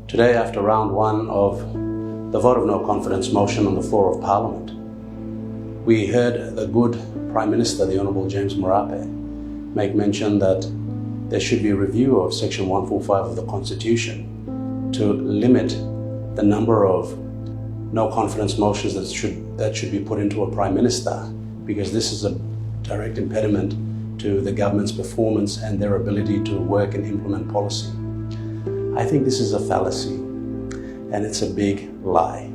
Today, after round one of the vote of no confidence motion on the floor of Parliament, we heard the good Prime Minister, the Honourable James Marape, make mention that there should be a review of Section 145 of the Constitution to limit the number of no confidence motions that should be put into a Prime Minister, because this is a direct impediment to the government's performance and their ability to work and implement policy. I think this is a fallacy, and it's a big lie.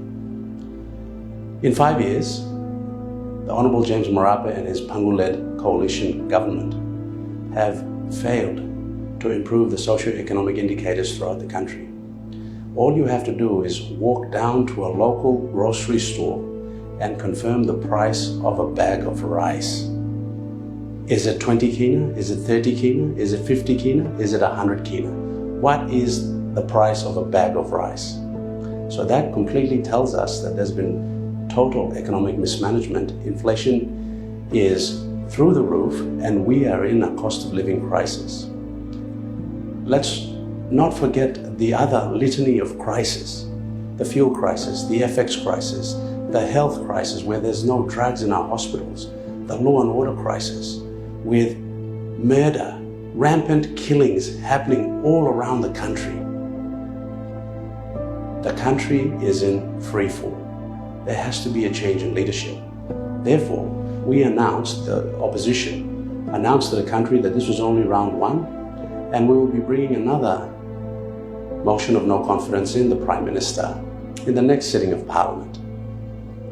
In 5 years, the Honourable James Marape and his Pangu-led coalition government have failed to improve the socio-economic indicators throughout the country. All you have to do is walk down to a local grocery store and confirm the price of a bag of rice. Is it 20 kina? Is it 30 kina? Is it 50 kina? Is it 100 kina? What is the price of a bag of rice? So that completely tells us that there's been total economic mismanagement. Inflation is through the roof, and we are in a cost of living crisis. Let's not forget the other litany of crises: the fuel crisis, the FX crisis, the health crisis where there's no drugs in our hospitals, the law and order crisis with murder, rampant killings happening all around the country. The country is in free fall. There has to be a change in leadership. Therefore, we announced, the opposition announced to the country that this was only round one, and we will be bringing another motion of no confidence in the Prime Minister in the next sitting of Parliament.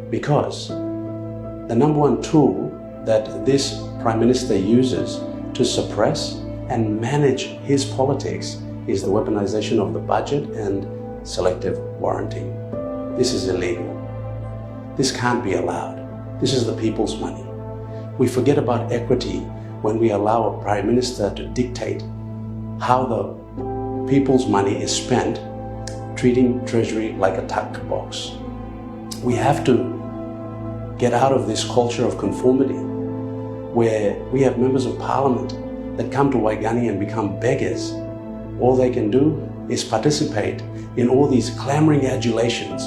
Because the number one tool that this Prime Minister uses to suppress and manage his politics is the weaponization of the budget and selective warranting. This is illegal. This can't be allowed. This is the people's money. We forget about equity when we allow a Prime Minister to dictate how the people's money is spent, treating Treasury like a tuck box. We have to get out of this culture of conformity where we have members of Parliament that come to Waigani and become beggars. All they can do is participate in all these clamoring adulations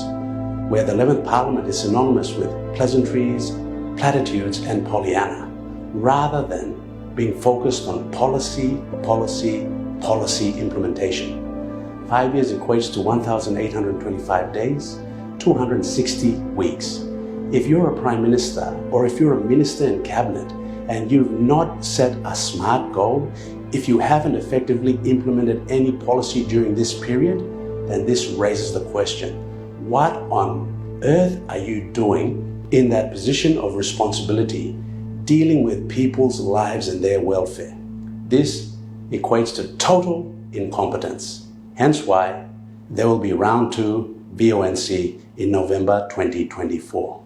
where the 11th Parliament is synonymous with pleasantries, platitudes and Pollyanna, rather than being focused on policy implementation. 5 years equates to 1,825 days, 260 weeks. If you're a Prime Minister or if you're a Minister in Cabinet and you've not set a SMART goal, if you haven't effectively implemented any policy during this period, then this raises the question, what on earth are you doing in that position of responsibility, dealing with people's lives and their welfare? This equates to total incompetence. Hence why there will be round two VONC in November 2024.